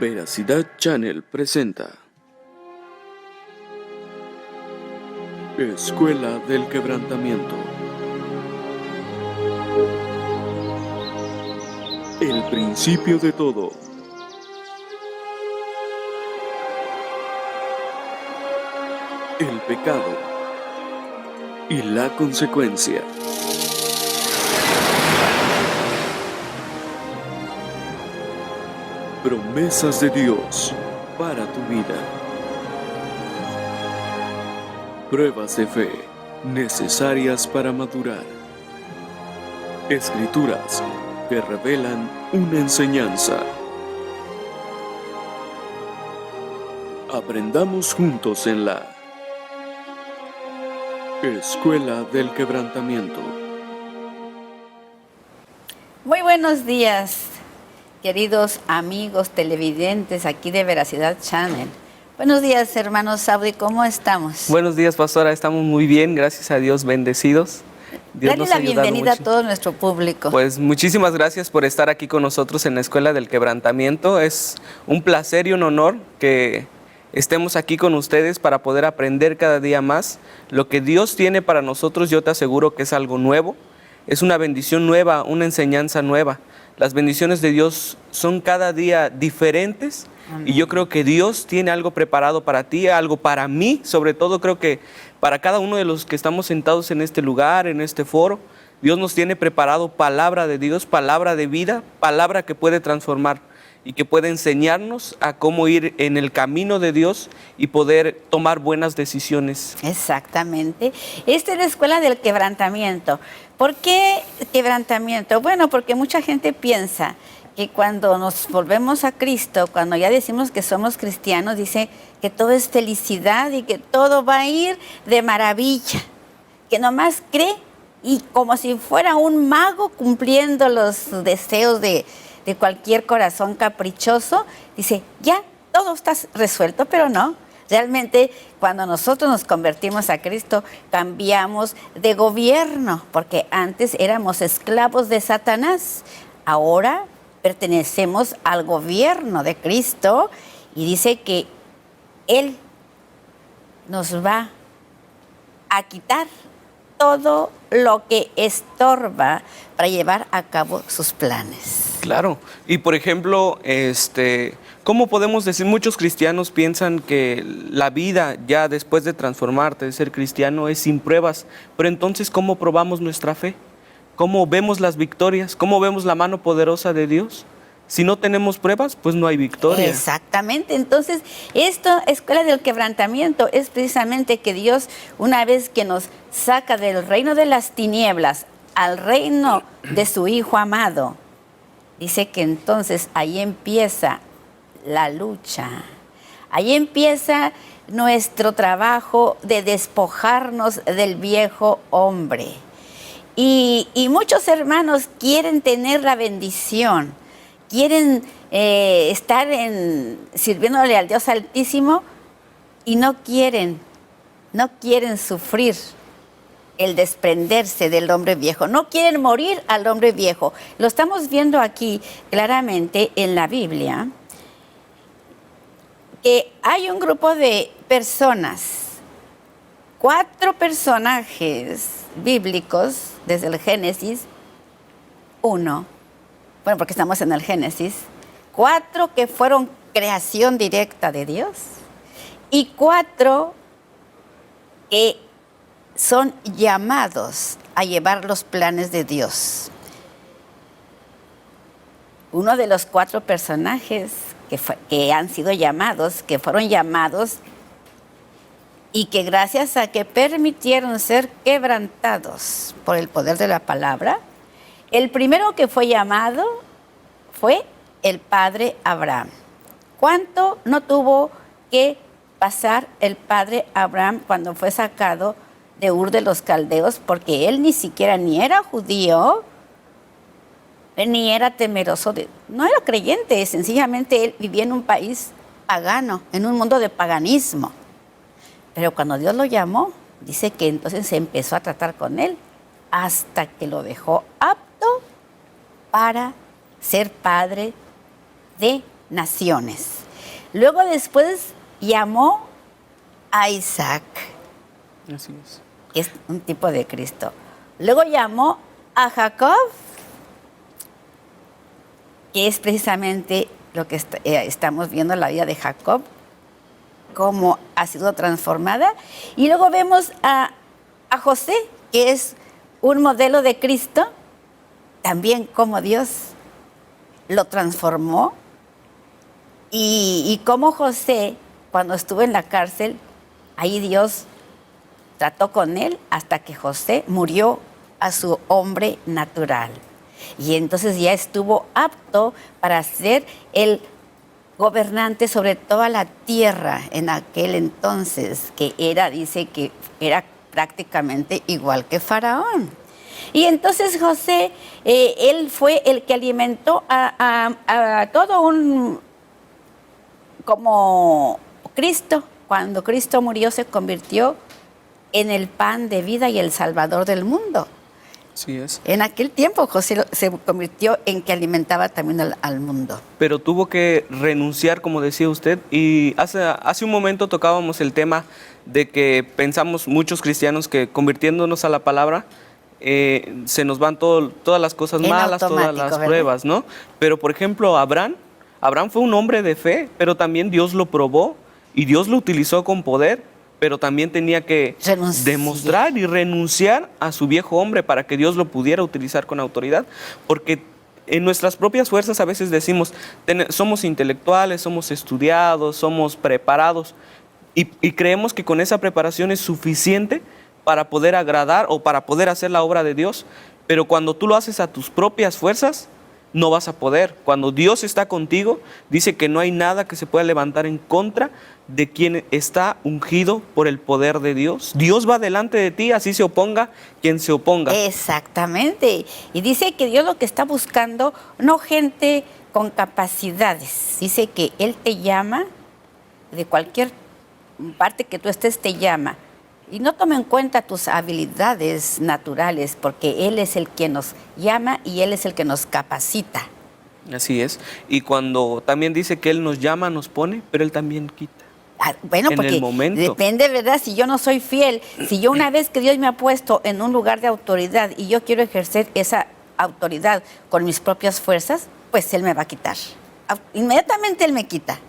Veracidad Channel presenta Escuela del Quebrantamiento. El principio de todo. El pecado y la consecuencia. Promesas de Dios para tu vida. Pruebas de fe necesarias para madurar. Escrituras que revelan una enseñanza. Aprendamos juntos en la Escuela del Quebrantamiento. Muy buenos días, queridos amigos televidentes aquí de Veracidad Channel. Buenos días, hermanos Saudi, ¿cómo estamos? Buenos días, pastora, estamos muy bien, gracias a Dios, bendecidos. Dios Dale la bienvenida a todo nuestro público. Pues muchísimas gracias por estar aquí con nosotros en la Escuela del Quebrantamiento. Es un placer y un honor que estemos aquí con ustedes para poder aprender cada día más. Lo que Dios tiene para nosotros, yo te aseguro que es algo nuevo, es una bendición nueva, una enseñanza nueva. Las bendiciones de Dios son cada día diferentes. Amén. Y yo creo que Dios tiene algo preparado para ti, algo para mí, sobre todo creo que para cada uno de los que estamos sentados en este lugar, en este foro. Dios nos tiene preparado palabra de Dios, palabra de vida, palabra que puede transformar y que puede enseñarnos a cómo ir en el camino de Dios y poder tomar buenas decisiones. Exactamente. Esta es la Escuela del Quebrantamiento. ¿Por qué quebrantamiento? Bueno, porque mucha gente piensa que cuando nos volvemos a Cristo, cuando ya decimos que somos cristianos, dice que todo es felicidad y que todo va a ir de maravilla, que nomás cree y como si fuera un mago cumpliendo los deseos de cualquier corazón caprichoso, dice, ya, todo está resuelto, pero no. Realmente, cuando nosotros nos convertimos a Cristo, cambiamos de gobierno, porque antes éramos esclavos de Satanás. Ahora pertenecemos al gobierno de Cristo y dice que Él nos va a quitar todo lo que estorba para llevar a cabo sus planes. Claro, y por ejemplo, ¿cómo podemos decir? Muchos cristianos piensan que la vida ya después de transformarte, de ser cristiano, es sin pruebas, pero entonces, ¿cómo probamos nuestra fe? ¿Cómo vemos las victorias? ¿Cómo vemos la mano poderosa de Dios? Si no tenemos pruebas, pues no hay victoria. Exactamente. Entonces, esta Escuela del Quebrantamiento es precisamente que Dios, una vez que nos saca del reino de las tinieblas al reino de su Hijo amado, dice que entonces ahí empieza la lucha. Ahí empieza nuestro trabajo de despojarnos del viejo hombre. Y muchos hermanos quieren tener la bendición, quieren estar sirviéndole al Dios Altísimo y no quieren sufrir el desprenderse del hombre viejo, no quieren morir al hombre viejo. Lo estamos viendo aquí claramente en la Biblia, que hay un grupo de personas, 4 personajes bíblicos desde el Génesis 1, bueno, porque estamos en el Génesis, 4 que fueron creación directa de Dios y 4 que son llamados a llevar los planes de Dios. Uno de los 4 personajes que han sido llamados, que fueron llamados y que gracias a que permitieron ser quebrantados por el poder de la palabra, el primero que fue llamado fue el padre Abraham. ¿Cuánto no tuvo que pasar el padre Abraham cuando fue sacado de Ur de los Caldeos? Porque él ni siquiera ni era judío, ni era temeroso, no era creyente, sencillamente él vivía en un país pagano, en un mundo de paganismo. Pero cuando Dios lo llamó, dice que entonces se empezó a tratar con él hasta que lo dejó apto para ser padre de naciones. Luego después llamó a Isaac, Así es. que es un tipo de Cristo. Luego llamó a Jacob, que es precisamente lo que estamos viendo en la vida de Jacob, cómo ha sido transformada. Y luego vemos a José, que es un modelo de Cristo, también cómo Dios lo transformó. Y cómo José, cuando estuvo en la cárcel, ahí Dios trató con él hasta que José murió a su hombre natural. Y entonces ya estuvo apto para ser el gobernante sobre toda la tierra en aquel entonces, que era, dice que era prácticamente igual que Faraón. Y entonces José, él fue el que alimentó a todo un, como Cristo. Cuando Cristo murió se convirtió en el pan de vida y el salvador del mundo. Así es. En aquel tiempo José se convirtió en que alimentaba también al mundo. Pero tuvo que renunciar, como decía usted, y hace un momento tocábamos el tema de que pensamos muchos cristianos que convirtiéndonos a la palabra, se nos van todas las cosas En malas, todas automático, las ¿verdad? pruebas, ¿no? Pero, por ejemplo, Abraham fue un hombre de fe, pero también Dios lo probó y Dios lo utilizó con poder, pero también tenía que demostrar y renunciar a su viejo hombre para que Dios lo pudiera utilizar con autoridad, porque en nuestras propias fuerzas a veces decimos, somos intelectuales, somos estudiados, somos preparados, y creemos que con esa preparación es suficiente para poder agradar o para poder hacer la obra de Dios, pero cuando tú lo haces a tus propias fuerzas, no vas a poder. Cuando Dios está contigo, dice que no hay nada que se pueda levantar en contra de quien está ungido por el poder de Dios. Dios va delante de ti, así se oponga quien se oponga. Exactamente. Y dice que Dios lo que está buscando, no gente con capacidades. Dice que Él te llama, de cualquier parte que tú estés te llama. Y no toma en cuenta tus habilidades naturales, porque Él es el que nos llama y Él es el que nos capacita. Así es. Y cuando también dice que Él nos llama, nos pone, pero Él también quita. Bueno, En porque el momento. depende, ¿verdad? Si yo no soy fiel, si yo una vez que Dios me ha puesto en un lugar de autoridad y yo quiero ejercer esa autoridad con mis propias fuerzas, pues Él me va a quitar. Inmediatamente Él me quita.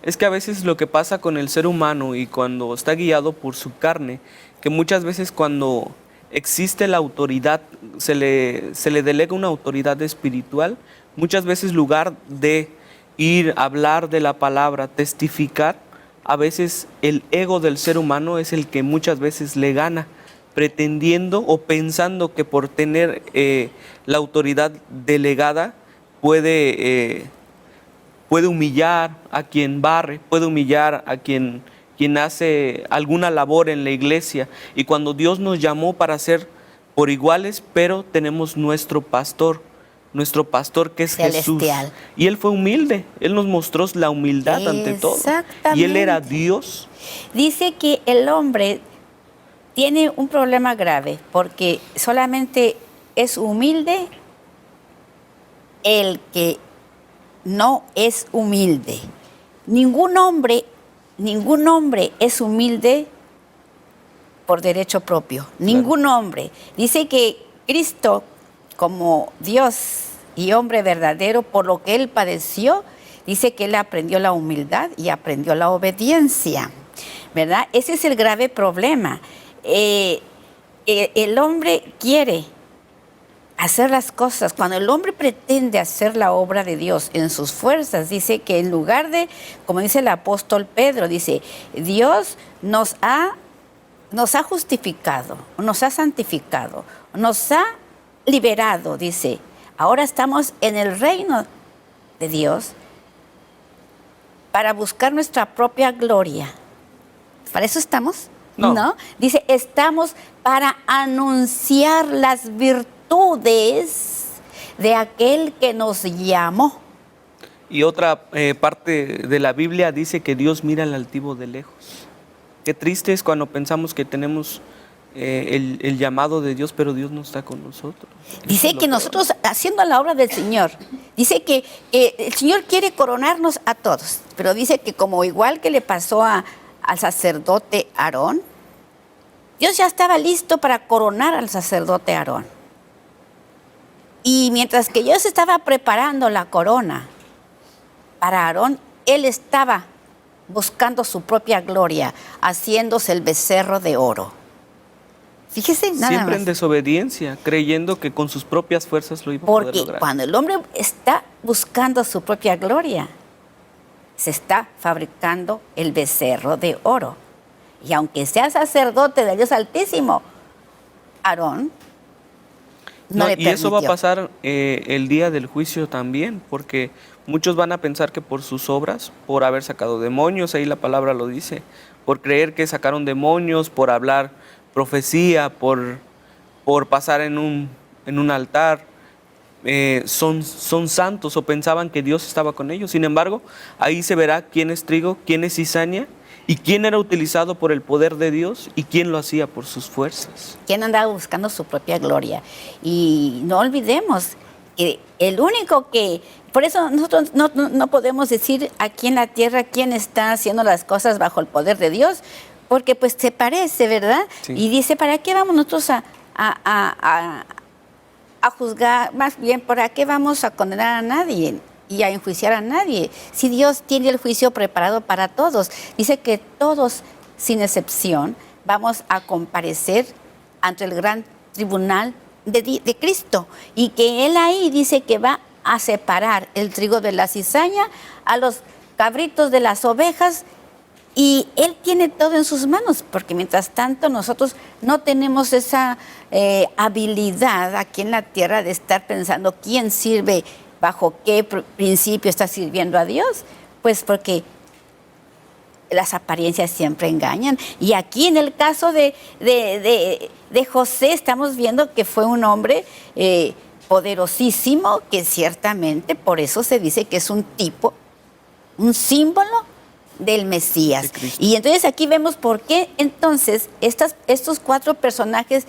Es que a veces lo que pasa con el ser humano y cuando está guiado por su carne, que muchas veces cuando existe la autoridad, se le delega una autoridad espiritual, muchas veces lugar de ir a hablar de la palabra, testificar, a veces el ego del ser humano es el que muchas veces le gana, pretendiendo o pensando que por tener la autoridad delegada puede humillar a quien barre, puede humillar a quien hace alguna labor en la iglesia. Y cuando Dios nos llamó para ser por iguales, pero tenemos nuestro pastor que es Celestial. Jesús. Y Él fue humilde, Él nos mostró la humildad ante todo. Y Él era Dios. Dice que el hombre tiene un problema grave, porque solamente es humilde el que no es humilde. Ningún hombre es humilde por derecho propio. Claro. Ningún hombre. Dice que Cristo, como Dios y hombre verdadero, por lo que Él padeció, dice que Él aprendió la humildad y aprendió la obediencia, ¿verdad? Ese es el grave problema. El hombre quiere hacer las cosas. Cuando el hombre pretende hacer la obra de Dios en sus fuerzas, dice que en lugar de, como dice el apóstol Pedro, dice, Dios nos ha justificado, nos ha santificado, nos ha liberado, dice. Ahora estamos en el reino de Dios para buscar nuestra propia gloria. ¿Para eso estamos? No. Dice, estamos para anunciar las virtudes de aquel que nos llamó. Y otra parte de la Biblia dice que Dios mira al altivo de lejos. Qué triste es cuando pensamos que tenemos el llamado de Dios, pero Dios no está con nosotros. Dice que nosotros, haciendo la obra del Señor, dice que el Señor quiere coronarnos a todos, pero dice que como igual que le pasó al sacerdote Aarón, Dios ya estaba listo para coronar al sacerdote Aarón. Y mientras que Dios estaba preparando la corona para Aarón, él estaba buscando su propia gloria, haciéndose el becerro de oro. Fíjese, nada Siempre más. en desobediencia, creyendo que con sus propias fuerzas lo iba a poder Porque lograr. cuando el hombre está buscando su propia gloria, se está fabricando el becerro de oro. Y aunque sea sacerdote del Dios Altísimo, Aarón no le y eso va a permitió. pasar el día del juicio también, porque muchos van a pensar que por sus obras, por haber sacado demonios, ahí la palabra lo dice, por creer que sacaron demonios, por hablar profecía, por pasar en un altar, son santos, o pensaban que Dios estaba con ellos. Sin embargo, ahí se verá quién es trigo, quién es cizaña, y quién era utilizado por el poder de Dios y quién lo hacía por sus fuerzas. ¿Quién andaba buscando su propia gloria? Y no olvidemos que el único que... Por eso nosotros no podemos decir aquí en la tierra quién está haciendo las cosas bajo el poder de Dios, porque pues se parece, ¿verdad? Sí. Y dice, ¿para qué vamos nosotros a juzgar? Más bien, ¿para qué vamos a condenar a nadie y a enjuiciar a nadie? Si Dios tiene el juicio preparado para todos. Dice que todos, sin excepción, vamos a comparecer ante el gran tribunal de Cristo. Y que Él ahí dice que va a separar el trigo de la cizaña, a los cabritos de las ovejas, y Él tiene todo en sus manos, porque mientras tanto nosotros no tenemos esa habilidad aquí en la tierra de estar pensando quién sirve, bajo qué principio está sirviendo a Dios, pues porque las apariencias siempre engañan. Y aquí en el caso de José estamos viendo que fue un hombre poderosísimo, que ciertamente por eso se dice que es un tipo, un símbolo del Mesías. De Cristo. Y entonces aquí vemos por qué entonces estos cuatro personajes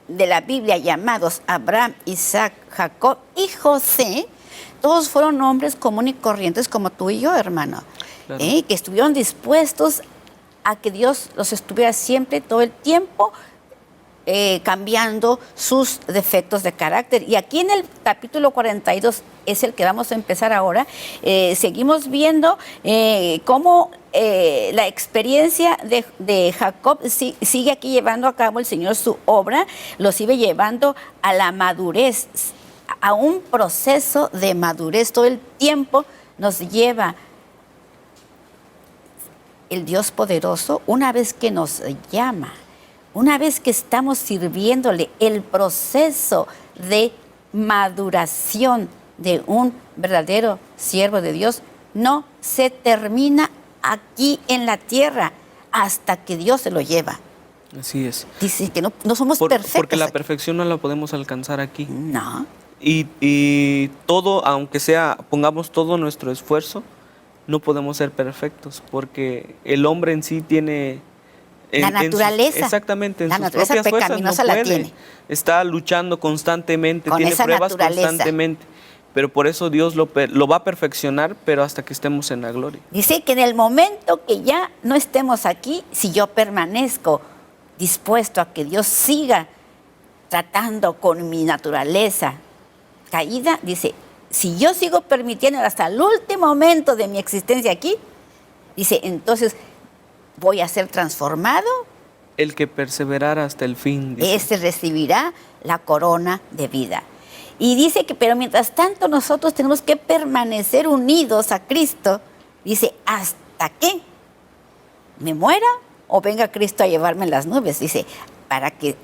de la Biblia llamados Abraham, Isaac, Jacob y José, todos fueron hombres comunes y corrientes como tú y yo, hermano. Claro. Que estuvieron dispuestos a que Dios los estuviera siempre, todo el tiempo, cambiando sus defectos de carácter. Y aquí en el capítulo 42 es el que vamos a empezar ahora. Seguimos viendo cómo la experiencia de Jacob sigue aquí llevando a cabo el Señor su obra, lo sigue llevando a la madurez, a un proceso de madurez. Todo el tiempo nos lleva el Dios poderoso, una vez que nos llama, una vez que estamos sirviéndole, el proceso de maduración de un verdadero siervo de Dios no se termina aquí en la tierra hasta que Dios se lo lleva. Así es. Dice que no somos perfectos. Porque la aquí. perfección no la podemos alcanzar aquí. No. Y todo, aunque sea, pongamos todo nuestro esfuerzo, no podemos ser perfectos, porque el hombre en sí tiene... La naturaleza. Exactamente, en La sus naturaleza propias fuerzas no pecaminosa la puede. tiene. Está luchando constantemente, Con tiene esa pruebas naturaleza. constantemente. Pero por eso Dios lo va a perfeccionar, pero hasta que estemos en la gloria. Dice que en el momento que ya no estemos aquí, si yo permanezco dispuesto a que Dios siga tratando con mi naturaleza caída, dice, si yo sigo permitiendo hasta el último momento de mi existencia aquí, dice, entonces voy a ser transformado, El que perseverara hasta el fin, dice. ese recibirá la corona de vida. Y dice que, pero mientras tanto nosotros tenemos que permanecer unidos a Cristo, dice, ¿hasta qué? ¿Me muera o venga Cristo a llevarme en las nubes? Dice, para que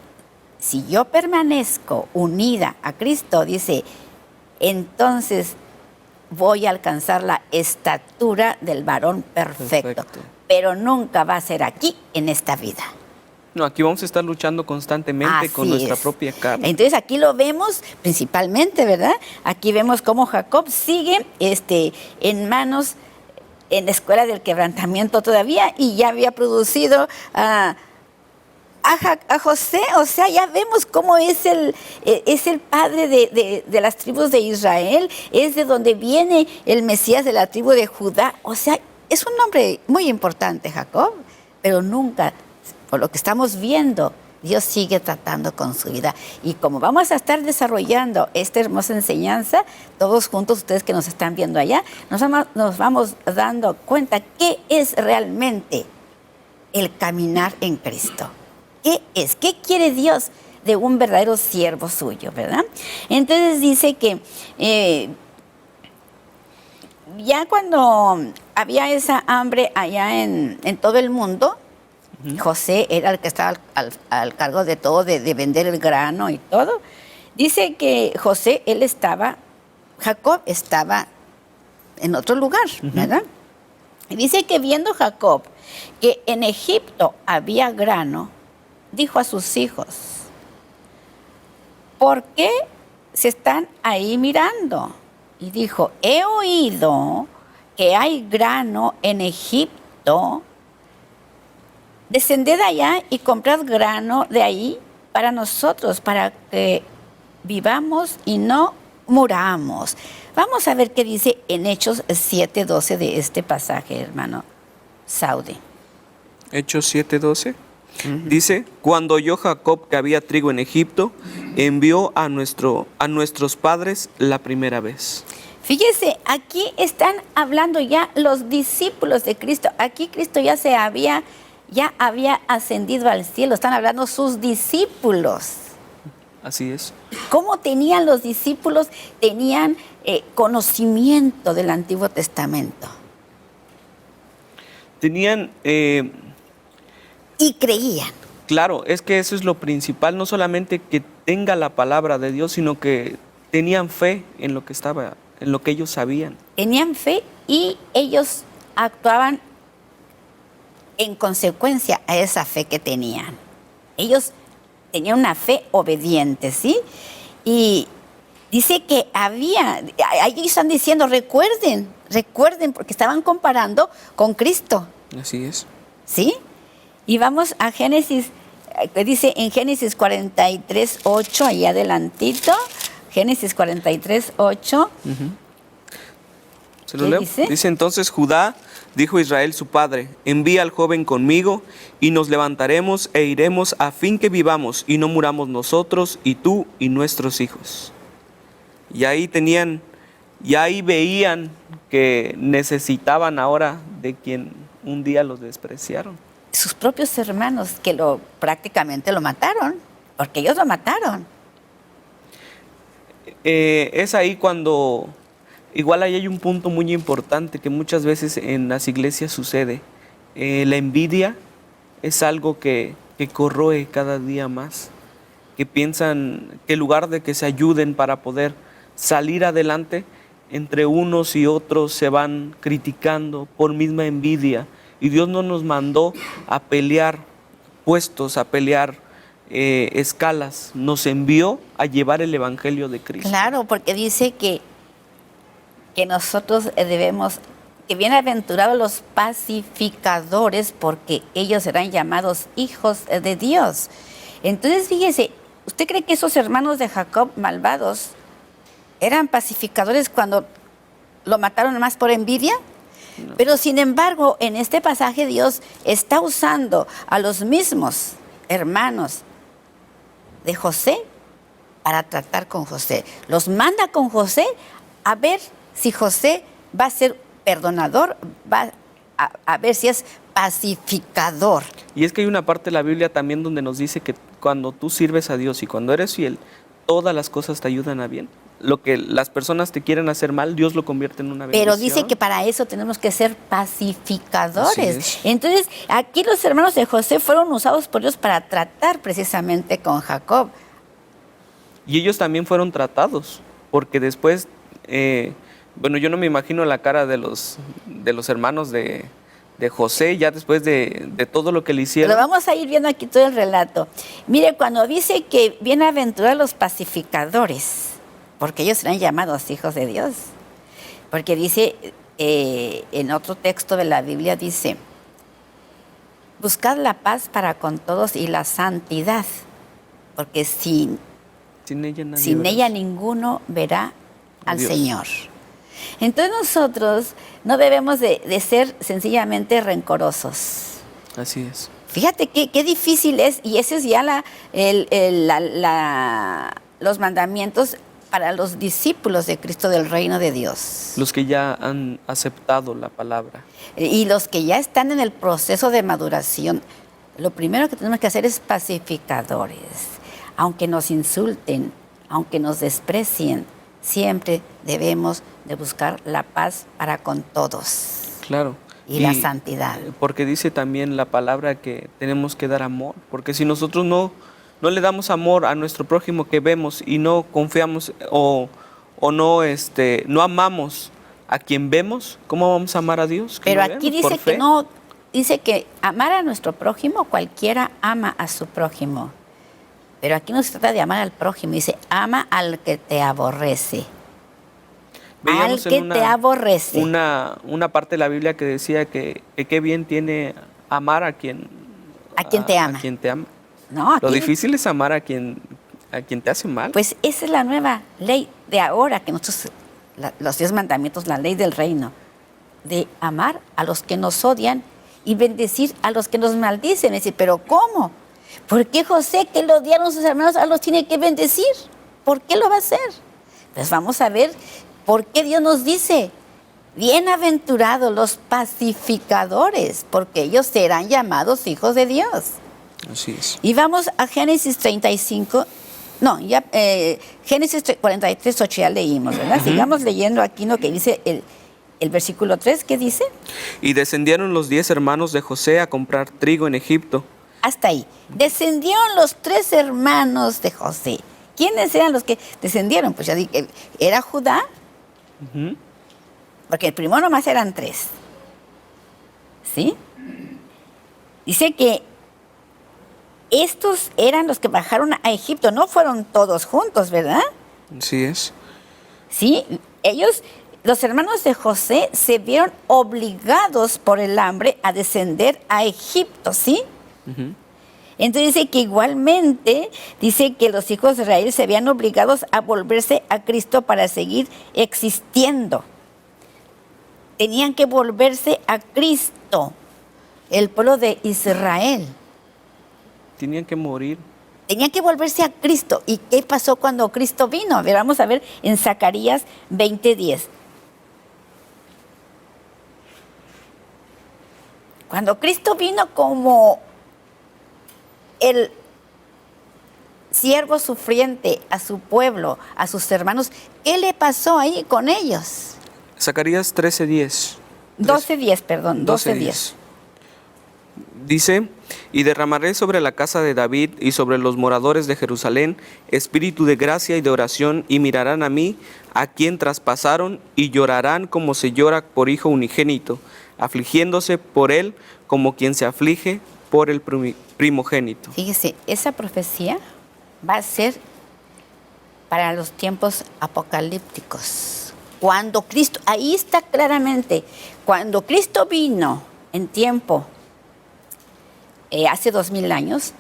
si yo permanezco unida a Cristo, dice, entonces voy a alcanzar la estatura del varón perfecto. Pero nunca va a ser aquí en esta vida. No, aquí vamos a estar luchando constantemente con Así nuestra es. propia carne. Entonces aquí lo vemos principalmente, ¿verdad? Aquí vemos cómo Jacob sigue en manos, en la escuela del quebrantamiento todavía, y ya había producido a José, o sea, ya vemos cómo es el padre de las tribus de Israel, es de donde viene el Mesías de la tribu de Judá. O sea, es un nombre muy importante, Jacob, pero nunca, por lo que estamos viendo, Dios sigue tratando con su vida. Y como vamos a estar desarrollando esta hermosa enseñanza, todos juntos, ustedes que nos están viendo allá, nos vamos dando cuenta qué es realmente el caminar en Cristo. ¿Qué es? ¿Qué quiere Dios de un verdadero siervo suyo, verdad? Entonces dice que ya cuando había esa hambre allá en todo el mundo, José era el que estaba al cargo de todo, de vender el grano y todo. Dice que Jacob estaba en otro lugar, ¿verdad? Y dice que viendo Jacob que en Egipto había grano, dijo a sus hijos, ¿por qué se están ahí mirando? Y dijo, he oído que hay grano en Egipto. Descended allá y comprad grano de ahí para nosotros, para que vivamos y no muramos. Vamos a ver qué dice en Hechos 7:12 de este pasaje, hermano Saudi. Hechos 7:12. Dice, cuando oyó Jacob que había trigo en Egipto, envió a nuestros padres la primera vez. Fíjese, aquí están hablando ya los discípulos de Cristo. Aquí Cristo ya había ascendido al cielo. Están hablando sus discípulos. Así es. ¿Cómo tenían los discípulos? Tenían conocimiento del Antiguo Testamento. Tenían... y creían. Claro, es que eso es lo principal, no solamente que tenga la palabra de Dios, sino que tenían fe en lo que ellos sabían. Tenían fe y ellos actuaban en consecuencia a esa fe que tenían. Ellos tenían una fe obediente, ¿sí? Y dice que ahí están diciendo, recuerden, porque estaban comparando con Cristo. Así es. ¿Sí? Y vamos a Génesis, dice en Génesis 43:8, ahí adelantito, Génesis 43:8. ¿Se lo leo? Dice entonces Judá, dijo Israel su padre, envía al joven conmigo y nos levantaremos e iremos a fin que vivamos y no muramos nosotros y tú y nuestros hijos. Y ahí veían que necesitaban ahora de quien un día los despreciaron. Sus propios hermanos que prácticamente lo mataron, porque ellos lo mataron. Es ahí cuando, igual ahí hay un punto muy importante que muchas veces en las iglesias sucede. La envidia es algo que corroe cada día más, que piensan que en lugar de que se ayuden para poder salir adelante, entre unos y otros se van criticando por misma envidia. Y Dios no nos mandó a pelear puestos, a pelear escalas. Nos envió a llevar el Evangelio de Cristo. Claro, porque dice que nosotros debemos, que bienaventurados los pacificadores, porque ellos serán llamados hijos de Dios. Entonces, fíjese, ¿usted cree que esos hermanos de Jacob malvados eran pacificadores cuando lo mataron más por envidia? No. Pero sin embargo, en este pasaje Dios está usando a los mismos hermanos de José para tratar con José. Los manda con José a ver si José va a ser perdonador, va a ver si es pacificador. Y es que hay una parte de la Biblia también donde nos dice que cuando tú sirves a Dios y cuando eres fiel, todas las cosas te ayudan a bien. Lo que las personas te quieren hacer mal, Dios lo convierte en una bendición. Pero dice que para eso tenemos que ser pacificadores. Entonces, aquí los hermanos de José fueron usados por Dios para tratar precisamente con Jacob. Y ellos también fueron tratados, porque después, yo no me imagino la cara de los hermanos de José, ya después de todo lo que le hicieron. Pero vamos a ir viendo aquí todo el relato. Mire, cuando dice que bienaventurados los pacificadores, porque ellos serán llamados hijos de Dios. Porque dice, en otro texto de la Biblia dice, buscad la paz para con todos y la santidad, porque sin ella ninguno verá al Dios. Señor. Entonces nosotros no debemos de ser sencillamente rencorosos. Así es. Fíjate qué difícil es, y ese es ya los mandamientos para los discípulos de Cristo del reino de Dios. Los que ya han aceptado la palabra. Y los que ya están en el proceso de maduración, lo primero que tenemos que hacer es pacificadores. Aunque nos insulten, aunque nos desprecien, siempre debemos de buscar la paz para con todos. Claro. Y la santidad. Porque dice también la palabra que tenemos que dar amor. Porque si nosotros no le damos amor a nuestro prójimo que vemos y no confiamos o no amamos a quien vemos, ¿cómo vamos a amar a Dios? Pero aquí dice que no, dice que amar a nuestro prójimo, cualquiera ama a su prójimo. Pero aquí no se trata de amar al prójimo, dice, ama al que te aborrece. Veíamos al que en te aborrece. Una parte de la Biblia que decía que qué bien tiene amar a quien te ama. A quien te ama. No, Lo difícil es amar a quien te hace mal. Pues esa es la nueva ley de ahora, que nosotros, los 10 mandamientos, la ley del reino, de amar a los que nos odian y bendecir a los que nos maldicen. Es decir, ¿pero cómo? ¿Por qué José, que lo odiaron sus hermanos, a los tiene que bendecir? ¿Por qué lo va a hacer? Pues vamos a ver por qué Dios nos dice, bienaventurados los pacificadores, porque ellos serán llamados hijos de Dios. Así es. Y vamos a Génesis 35, Génesis 43, 8 ya leímos, ¿verdad? Sigamos leyendo aquí lo que dice el versículo 3, ¿qué dice? Y descendieron los 10 hermanos de José a comprar trigo en Egipto. Hasta ahí. Descendieron los 3 hermanos de José. ¿Quiénes eran los que descendieron? Pues ya dije, era Judá, porque el primero nomás eran 3. ¿Sí? Dice que estos eran los que bajaron a Egipto, no fueron todos juntos, ¿verdad? Así es. Sí, ellos, los hermanos de José, se vieron obligados por el hambre a descender a Egipto, ¿sí? Entonces dice que igualmente, dice que los hijos de Israel se habían obligados a volverse a Cristo para seguir existiendo. Tenían que volverse a Cristo, el pueblo de Israel. Tenían que morir. Tenían que volverse a Cristo. ¿Y qué pasó cuando Cristo vino? A ver, vamos a ver en Zacarías 20:10. Cuando Cristo vino como el siervo sufriente a su pueblo, a sus hermanos, ¿qué le pasó ahí con ellos? Zacarías 13:10. 12:10, perdón, 12:10. Dice, y derramaré sobre la casa de David y sobre los moradores de Jerusalén espíritu de gracia y de oración, y mirarán a mí, a quien traspasaron, y llorarán como se llora por hijo unigénito, afligiéndose por él como quien se aflige por el primogénito. Fíjese, esa profecía va a ser para los tiempos apocalípticos. Cuando Cristo, ahí está claramente, cuando Cristo vino en tiempo, hace 2000 años,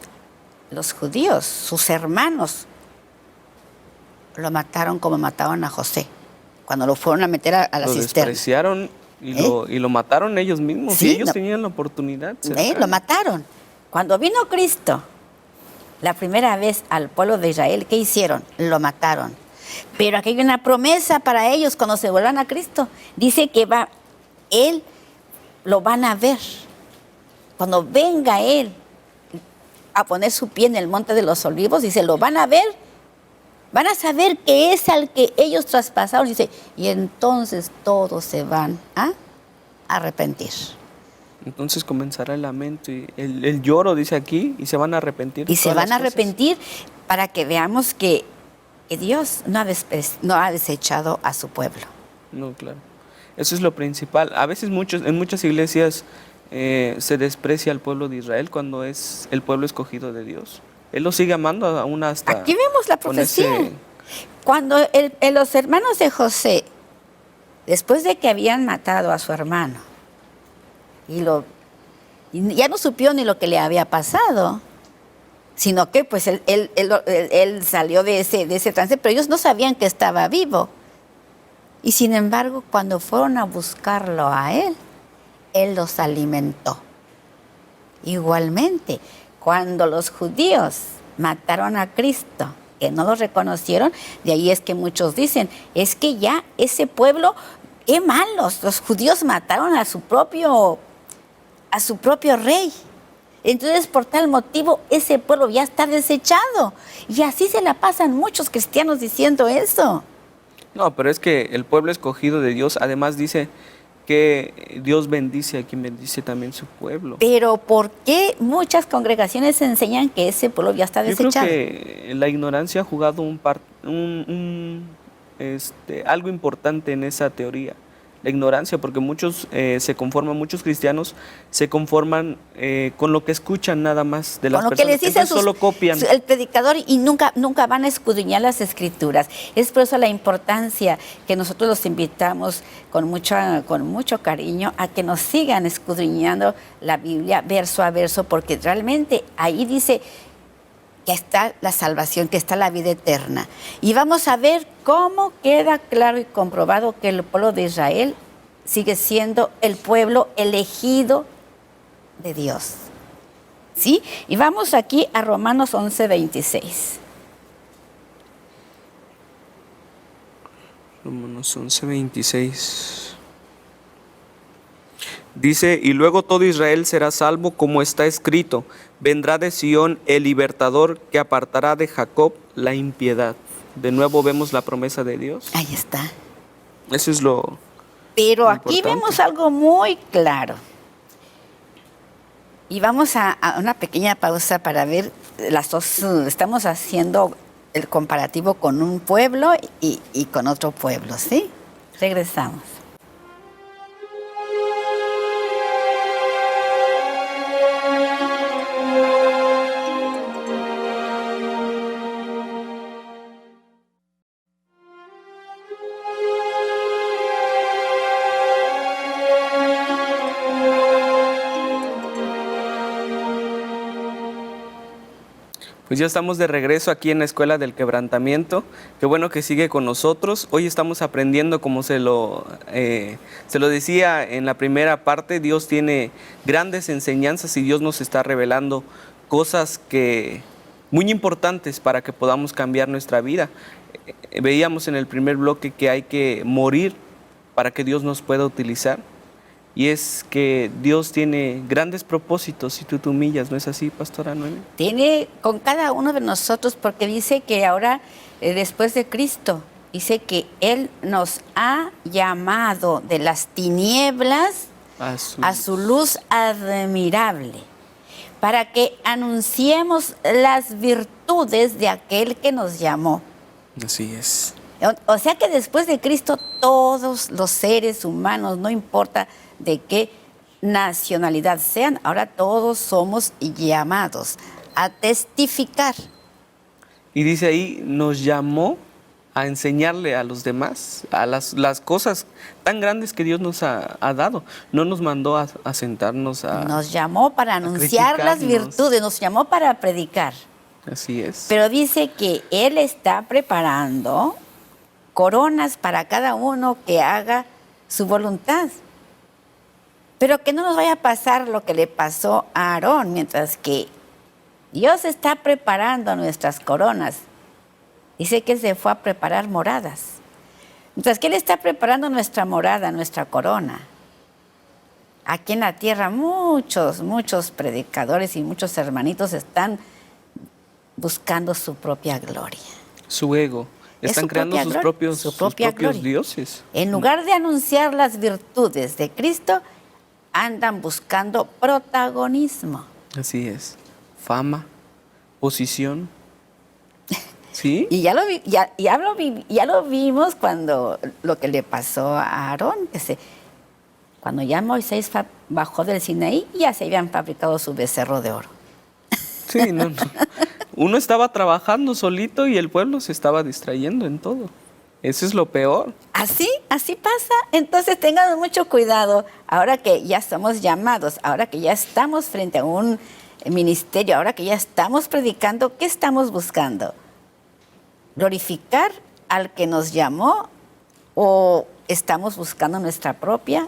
los judíos, sus hermanos, lo mataron como mataron a José, cuando lo fueron a meter a la Lo cisterna. despreciaron y lo mataron ellos mismos. Sí, y ellos tenían la oportunidad. Lo mataron. Cuando vino Cristo, la primera vez al pueblo de Israel, ¿qué hicieron? Lo mataron. Pero aquí hay una promesa para ellos cuando se vuelvan a Cristo. Dice que Él lo van a ver. Cuando venga Él a poner su pie en el monte de los olivos, dice, lo van a ver, van a saber que es al que ellos traspasaron, dice, y entonces todos se van a arrepentir. Entonces comenzará el lamento y el lloro, dice aquí, y se van a arrepentir. Y se van a arrepentir para que veamos que Dios no ha desechado a su pueblo. No, claro. Eso es lo principal. A veces en muchas iglesias se desprecia al pueblo de Israel cuando es el pueblo escogido de Dios. Él lo sigue amando aún hasta... Aquí vemos la profecía. Cuando los hermanos de José, después de que habían matado a su hermano y lo Y ya no supió ni lo que le había pasado, sino que pues él salió de ese trance, pero ellos no sabían que estaba vivo. Y sin embargo, cuando fueron a buscarlo a él los alimentó. Igualmente, cuando los judíos mataron a Cristo, que no lo reconocieron, de ahí es que muchos dicen, es que ya ese pueblo, qué malos, los judíos mataron a su propio rey. Entonces, por tal motivo, ese pueblo ya está desechado. Y así se la pasan muchos cristianos diciendo eso. No, pero es que el pueblo escogido de Dios, además dice que Dios bendice a quien bendice también su pueblo. Pero ¿por qué muchas congregaciones enseñan que ese pueblo ya está desechado? Yo creo que la ignorancia ha jugado algo importante en esa teoría. La ignorancia, porque muchos cristianos se conforman con lo que escuchan nada más de las con lo personas. que les dice solo copian. el predicador y nunca van a escudriñar las escrituras. Es por eso la importancia que nosotros los invitamos con mucho cariño a que nos sigan escudriñando la Biblia verso a verso, porque realmente ahí dice que está la salvación, que está la vida eterna. Y vamos a ver cómo queda claro y comprobado que el pueblo de Israel sigue siendo el pueblo elegido de Dios. ¿Sí? Y vamos aquí a Romanos 11:26. Romanos 11:26. Dice, y luego todo Israel será salvo, como está escrito, vendrá de Sión el libertador que apartará de Jacob la impiedad. De nuevo vemos la promesa de Dios. Ahí está. Eso es lo Pero importante. aquí vemos algo muy claro. Y vamos a una pequeña pausa para ver las dos. Estamos haciendo el comparativo con un pueblo y con otro pueblo, ¿sí? Regresamos. Pues ya estamos de regreso aquí en la Escuela del Quebrantamiento. Qué bueno que sigue con nosotros. Hoy estamos aprendiendo, como se lo decía en la primera parte, Dios tiene grandes enseñanzas y Dios nos está revelando cosas muy importantes para que podamos cambiar nuestra vida. Veíamos en el primer bloque que hay que morir para que Dios nos pueda utilizar. Y es que Dios tiene grandes propósitos si tú te humillas, ¿no es así, Pastora Noemi? Tiene con cada uno de nosotros, porque dice que ahora, después de Cristo, dice que Él nos ha llamado de las tinieblas a su luz admirable, para que anunciemos las virtudes de aquel que nos llamó. Así es. O sea que después de Cristo, todos los seres humanos, no importa de qué nacionalidad sean, ahora todos somos llamados a testificar. Y dice ahí, nos llamó a enseñarle a los demás, a las cosas tan grandes que Dios nos ha dado. No nos mandó a sentarnos Nos llamó para anunciar las virtudes, nos llamó para predicar. Así es. Pero dice que Él está preparando coronas para cada uno que haga su voluntad. Pero que no nos vaya a pasar lo que le pasó a Aarón, mientras que Dios está preparando nuestras coronas. Dice que Él se fue a preparar moradas. Mientras que Él está preparando nuestra morada, nuestra corona. Aquí en la tierra muchos predicadores y muchos hermanitos están buscando su propia gloria. Su ego. Están creando sus propios dioses. En lugar de anunciar las virtudes de Cristo, andan buscando protagonismo. Así es. Fama, posición. ¿Sí? Y ya lo vimos cuando lo que le pasó a Aarón. Cuando ya Moisés bajó del Sinaí, ya se habían fabricado su becerro de oro. Sí, no. Uno estaba trabajando solito y el pueblo se estaba distrayendo en todo. Eso es lo peor. Así pasa. Entonces tengan mucho cuidado. Ahora que ya somos llamados, ahora que ya estamos frente a un ministerio, ahora que ya estamos predicando, ¿qué estamos buscando? ¿Glorificar al que nos llamó o estamos buscando nuestra propia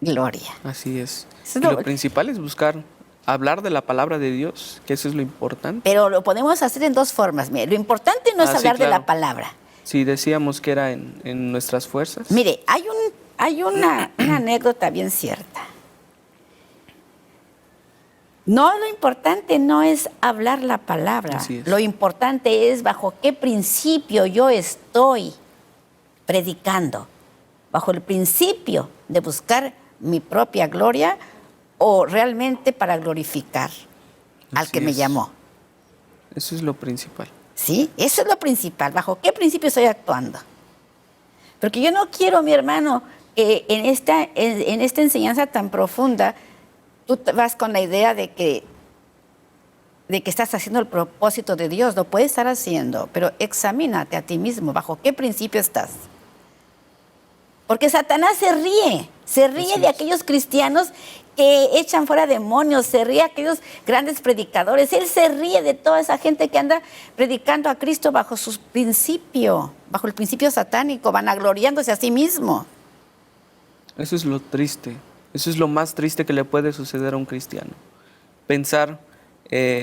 gloria? Así es. Eso es Y lo- lo principal es buscar hablar de la palabra de Dios, que eso es lo importante. Pero lo podemos hacer en dos formas. Mire, lo importante no es Sí, hablar de claro. la palabra. Sí, decíamos que era en nuestras fuerzas. Mire, hay una anécdota bien cierta. No, lo importante no es hablar la palabra. Así es. Lo importante es bajo qué principio yo estoy predicando. Bajo el principio de buscar mi propia gloria o realmente para glorificar al Así que me es. llamó. Eso es lo principal. ¿Sí? Eso es lo principal. ¿Bajo qué principio estoy actuando? Porque yo no quiero, mi hermano, que en esta enseñanza tan profunda, tú te vas con la idea de que estás haciendo el propósito de Dios. Lo puedes estar haciendo, pero examínate a ti mismo. ¿Bajo qué principio estás? Porque Satanás se ríe Así de es. aquellos cristianos que echan fuera demonios, se ríe de aquellos grandes predicadores. Él se ríe de toda esa gente que anda predicando a Cristo bajo su principio, bajo el principio satánico, vanagloriándose a sí mismo. Eso es lo triste. Eso es lo más triste que le puede suceder a un cristiano. Pensar,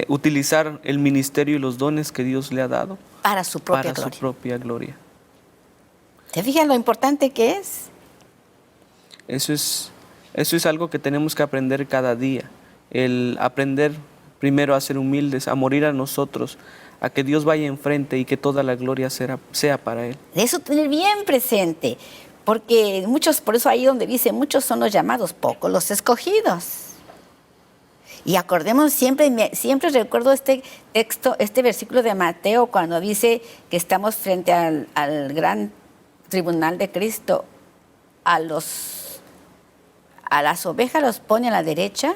utilizar el ministerio y los dones que Dios le ha dado Para su propia para gloria. su propia gloria. ¿Te fijas lo importante que es? Eso es algo que tenemos que aprender cada día. El aprender primero a ser humildes, a morir a nosotros, a que Dios vaya enfrente y que toda la gloria sea para Él. De eso tener bien presente. Porque muchos, por eso ahí donde dice, muchos son los llamados, pocos los escogidos. Y acordemos siempre recuerdo este texto, este versículo de Mateo, cuando dice que estamos frente al gran tribunal de Cristo. A las ovejas los pone a la derecha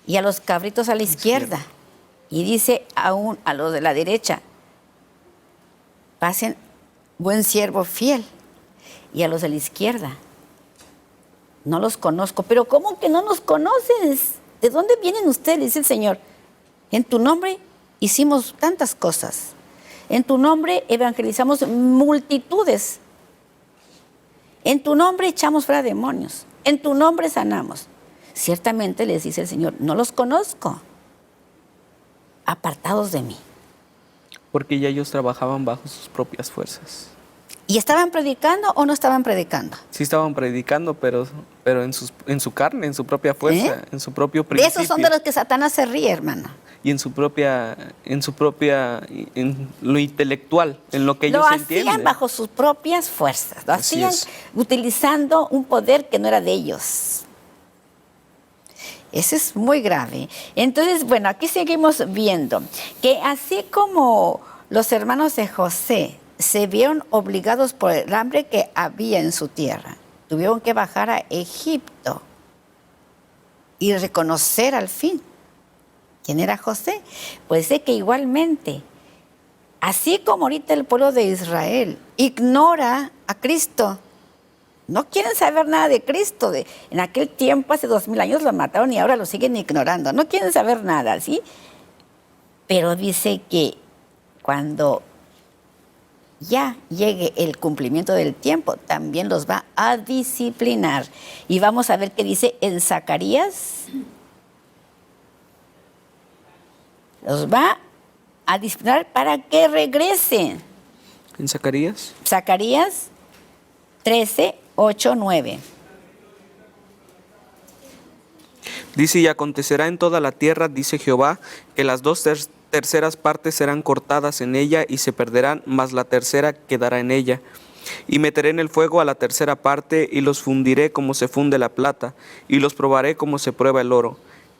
y a los cabritos a la izquierda. Y dice aún a los de la derecha, pasen buen siervo fiel. Y a los de la izquierda, no los conozco. Pero ¿cómo que no nos conoces? ¿De dónde vienen ustedes? Dice el Señor. En tu nombre hicimos tantas cosas. En tu nombre evangelizamos multitudes. En tu nombre echamos fuera demonios. En tu nombre sanamos. Ciertamente les dice el Señor, no los conozco. Apartados de mí. Porque ya ellos trabajaban bajo sus propias fuerzas. ¿Y estaban predicando o no estaban predicando? Sí estaban predicando, pero en su carne, en su propia fuerza, en su propio De principio. esos son de los que Satanás se ríe, hermano. Y en lo intelectual, en lo que ellos Lo hacían entienden. bajo sus propias fuerzas, lo Así hacían es. utilizando un poder que no era de ellos. Eso es muy grave. Entonces, bueno, aquí seguimos viendo que así como los hermanos de José se vieron obligados por el hambre que había en su tierra, tuvieron que bajar a Egipto y reconocer al fin quién era José. Pues sé que igualmente, así como ahorita el pueblo de Israel ignora a Cristo, no quieren saber nada de Cristo. En aquel tiempo, hace 2000 años, lo mataron y ahora lo siguen ignorando. No quieren saber nada, ¿sí? Pero dice que cuando ya llegue el cumplimiento del tiempo, también los va a disciplinar. Y vamos a ver qué dice en Zacarías. Los va a disciplinar para que regresen. ¿En Zacarías? Zacarías 13, 8, 9. Dice, y acontecerá en toda la tierra, dice Jehová, que las dos terceras partes serán cortadas en ella y se perderán, mas la tercera quedará en ella. Y meteré en el fuego a la tercera parte y los fundiré como se funde la plata y los probaré como se prueba el oro.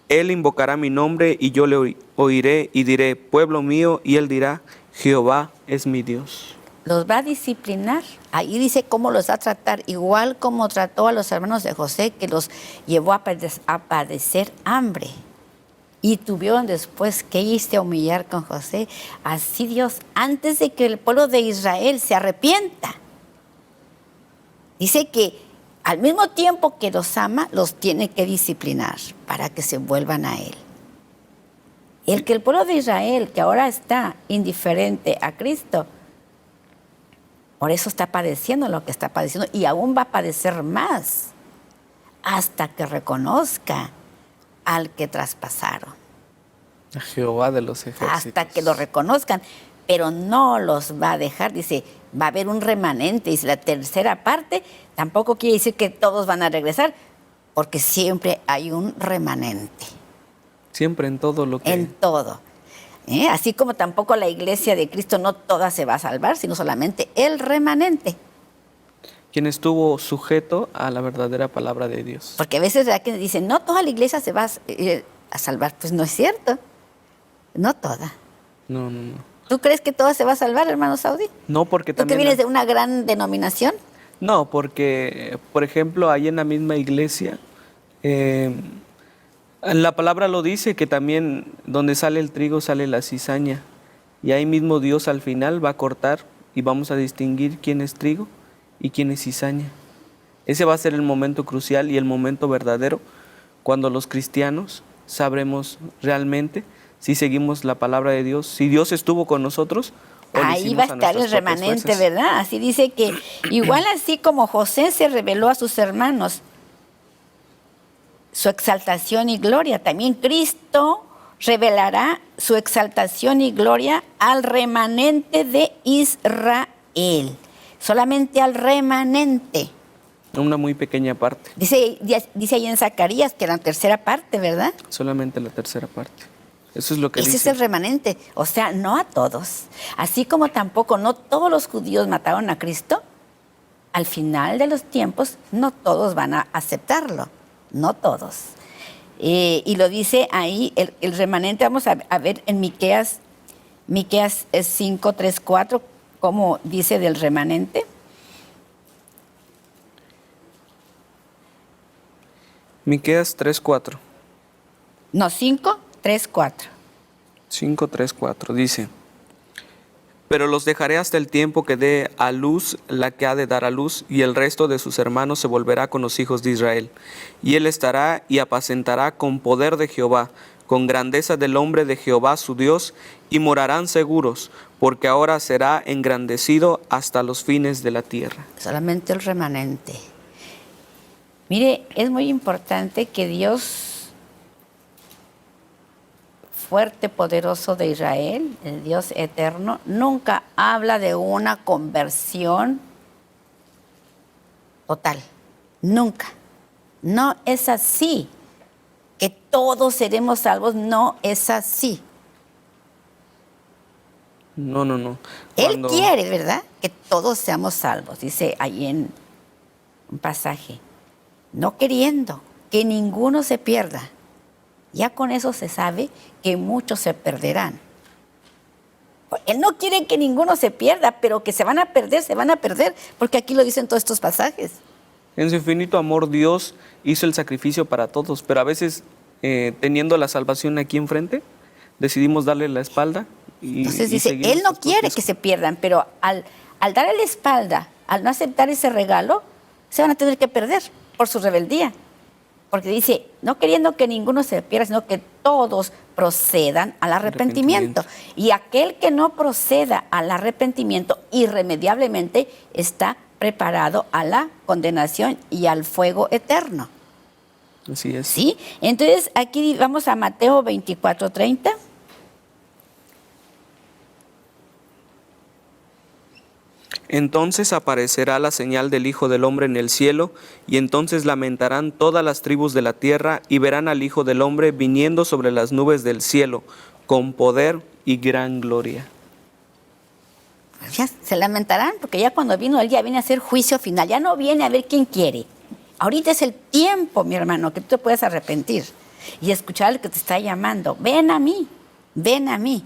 Él invocará mi nombre y yo le oiré y diré, pueblo mío, y él dirá, Jehová es mi Dios. Los va a disciplinar. Ahí dice cómo los va a tratar, igual como trató a los hermanos de José, que los llevó a padecer hambre. y tuvieron después que irse a humillar con José. Así Dios, antes de que el pueblo de Israel se arrepienta, dice que al mismo tiempo que los ama, los tiene que disciplinar para que se vuelvan a Él. El que el pueblo de Israel, que ahora está indiferente a Cristo, por eso está padeciendo lo que está padeciendo y aún va a padecer más hasta que reconozca al que traspasaron. A Jehová de los ejércitos. Hasta que lo reconozcan, pero no los va a dejar. Dice, va a haber un remanente. Dice, la tercera parte tampoco quiere decir que todos van a regresar, porque siempre hay un remanente. Siempre en todo lo que... En todo. Así como tampoco la iglesia de Cristo no toda se va a salvar, sino solamente el remanente. Quien estuvo sujeto a la verdadera palabra de Dios. Porque a veces que dicen, no toda la iglesia se va a salvar. Pues no es cierto. No toda. No. ¿Tú crees que toda se va a salvar, hermano Saudi? No, porque ¿Tú también... que vienes de una gran denominación? No, porque, por ejemplo, ahí en la misma iglesia, la palabra lo dice que también donde sale el trigo sale la cizaña. Y ahí mismo Dios al final va a cortar y vamos a distinguir quién es trigo y quién es cizaña. Ese va a ser el momento crucial y el momento verdadero cuando los cristianos sabremos realmente si seguimos la palabra de Dios, si Dios estuvo con nosotros. Ahí va a estar el remanente, ¿verdad? Así dice que igual así como José se reveló a sus hermanos su exaltación y gloria, también Cristo revelará su exaltación y gloria al remanente de Israel. Solamente al remanente. Una muy pequeña parte. Dice ahí en Zacarías que la tercera parte, ¿verdad? Solamente la tercera parte. Eso es lo que Ese dice. es el remanente, o sea, no a todos. Así como tampoco no todos los judíos mataron a Cristo, al final de los tiempos no todos van a aceptarlo, no todos. Y lo dice ahí el remanente. Vamos a ver en Miqueas 5, 3, 4, cómo dice del remanente. Miqueas 3:4. No, 5, 3, 4. 5:3-4 dice: pero los dejaré hasta el tiempo que dé a luz la que ha de dar a luz, y el resto de sus hermanos se volverá con los hijos de Israel. Y él estará y apacentará con poder de Jehová, con grandeza del hombre de Jehová su Dios, y morarán seguros, porque ahora será engrandecido hasta los fines de la tierra. Solamente el remanente. Mire, es muy importante que Dios fuerte, poderoso de Israel, el Dios eterno, nunca habla de una conversión total. Nunca. No es así. Que todos seremos salvos, no es así. No. Él quiere, ¿verdad?, que todos seamos salvos. Dice ahí en un pasaje, no queriendo que ninguno se pierda. Ya con eso se sabe que muchos se perderán. Él no quiere que ninguno se pierda, pero que se van a perder, porque aquí lo dicen todos estos pasajes. En su infinito amor Dios hizo el sacrificio para todos, pero a veces teniendo la salvación aquí enfrente, decidimos darle la espalda. Entonces dice, Él no quiere que se pierdan, pero al darle la espalda, al no aceptar ese regalo, se van a tener que perder por su rebeldía. Porque dice, no queriendo que ninguno se pierda, sino que todos procedan al arrepentimiento. Y aquel que no proceda al arrepentimiento irremediablemente está preparado a la condenación y al fuego eterno. Así es. ¿Sí? Entonces, aquí vamos a Mateo 24:30. Entonces aparecerá la señal del Hijo del Hombre en el cielo, y entonces lamentarán todas las tribus de la tierra, y verán al Hijo del Hombre viniendo sobre las nubes del cielo, con poder y gran gloria. Ya se lamentarán, porque ya cuando vino Él ya viene a hacer juicio final, ya no viene a ver quién quiere. Ahorita es el tiempo, mi hermano, que tú te puedes arrepentir y escuchar al que te está llamando. Ven a mí, ven a mí.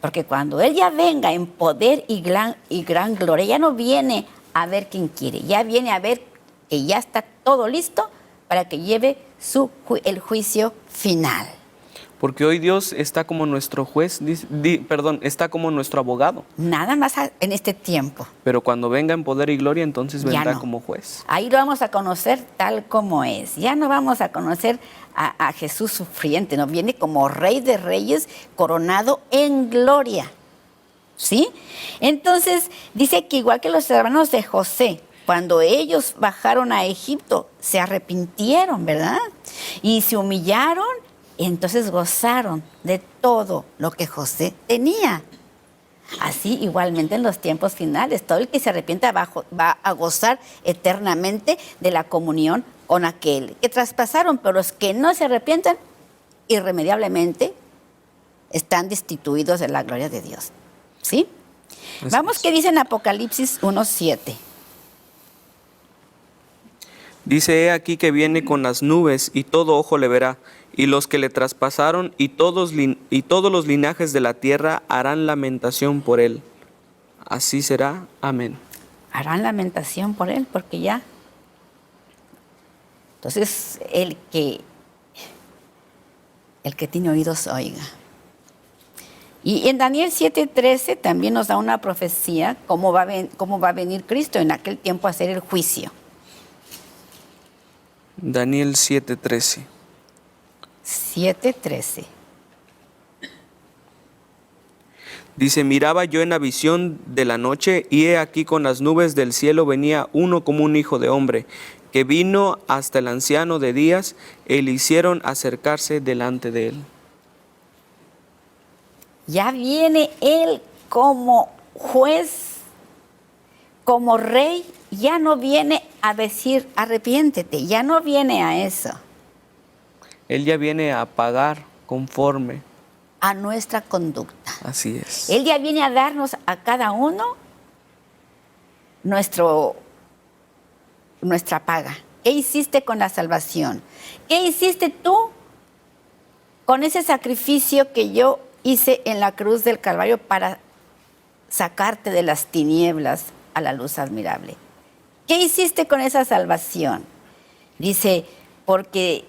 Porque cuando Él ya venga en poder y gran gloria, ya no viene a ver quién quiere, ya viene a ver que ya está todo listo para que lleve el juicio final. Porque hoy Dios está como nuestro juez, está como nuestro abogado. Nada más en este tiempo. Pero cuando venga en poder y gloria, entonces Ya vendrá no. como juez. Ahí lo vamos a conocer tal como es. Ya no vamos a conocer a Jesús sufriente, no, viene como Rey de Reyes, coronado en gloria. ¿Sí? Entonces, dice que igual que los hermanos de José, cuando ellos bajaron a Egipto, se arrepintieron, ¿verdad? Y se humillaron, y entonces gozaron de todo lo que José tenía. Así igualmente en los tiempos finales, todo el que se arrepienta va a gozar eternamente de la comunión con aquel que traspasaron, pero los que no se arrepientan, irremediablemente están destituidos de la gloria de Dios. ¿Sí? Así Vamos, es. ¿qué dice en Apocalipsis 1:7? Dice: he aquí que viene con las nubes, y todo ojo le verá, y los que le traspasaron, y todos los linajes de la tierra harán lamentación por él. Así será. Amén. Harán lamentación por él, porque ya. Entonces, el que tiene oídos, oiga. Y en Daniel 7:13 también nos da una profecía cómo va a venir Cristo en aquel tiempo a hacer el juicio. Daniel 7:13. 7:13. Dice: miraba yo en la visión de la noche, y he aquí con las nubes del cielo venía uno como un hijo de hombre, que vino hasta el anciano de días, y le hicieron acercarse delante de él. Ya viene él como juez, como rey, ya no viene a decir arrepiéntete, ya no viene a eso, Él ya viene a pagar conforme. a nuestra conducta. Así es. Él ya viene a darnos a cada uno nuestra paga. ¿Qué hiciste con la salvación? ¿Qué hiciste tú con ese sacrificio que yo hice en la cruz del Calvario para sacarte de las tinieblas a la luz admirable? ¿Qué hiciste con esa salvación? Dice, porque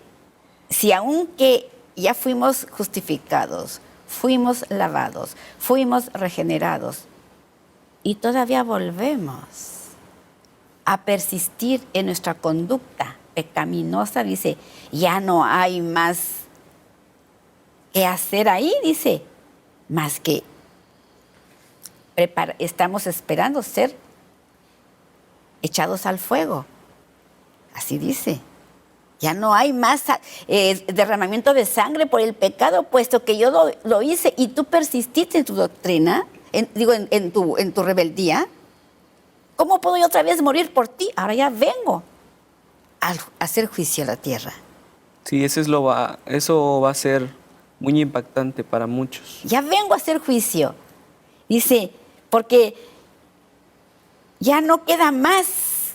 si aunque ya fuimos justificados, fuimos lavados, fuimos regenerados, y todavía volvemos a persistir en nuestra conducta pecaminosa, dice, ya no hay más que hacer ahí, dice, más que estamos esperando ser echados al fuego. Así dice. Ya no hay más derramamiento de sangre por el pecado, puesto que yo lo hice y tú persististe en tu doctrina, en tu rebeldía. ¿Cómo puedo yo otra vez morir por ti? Ahora ya vengo a hacer juicio a la tierra. Sí, eso va a ser muy impactante para muchos. Ya vengo a hacer juicio. Dice, porque ya no queda más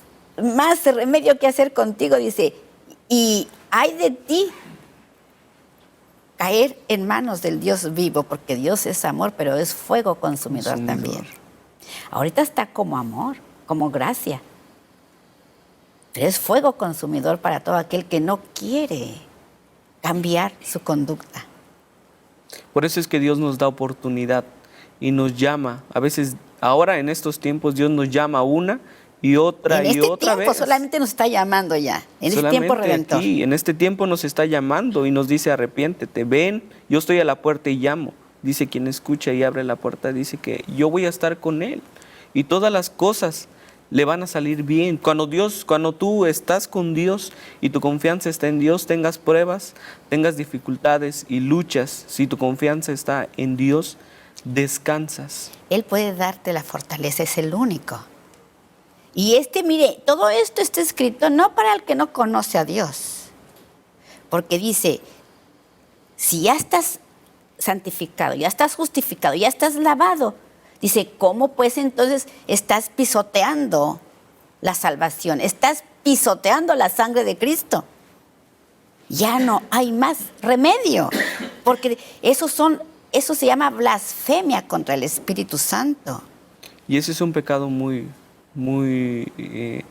remedio que hacer contigo, dice. Y hay de ti caer en manos del Dios vivo, porque Dios es amor, pero es fuego consumidor también. Ahorita está como amor, como gracia, pero es fuego consumidor para todo aquel que no quiere cambiar su conducta. Por eso es que Dios nos da oportunidad y nos llama. A veces, ahora en estos tiempos, Dios nos llama una y otra y otra vez. Solamente nos está llamando ya, en este tiempo redentor. Aquí, en este tiempo nos está llamando y nos dice: arrepiéntete, ven, yo estoy a la puerta y llamo. Dice: quien escucha y abre la puerta, dice que yo voy a estar con él. Y todas las cosas le van a salir bien. Cuando tú estás con Dios y tu confianza está en Dios, tengas pruebas, tengas dificultades y luchas, si tu confianza está en Dios, descansas. Él puede darte la fortaleza, es el único. Y mire, todo esto está escrito no para el que no conoce a Dios, porque dice, si ya estás santificado, ya estás justificado, ya estás lavado, dice, ¿cómo pues entonces estás pisoteando la salvación? Estás pisoteando la sangre de Cristo. Ya no hay más remedio, porque eso se llama blasfemia contra el Espíritu Santo. Y ese es un pecado muy,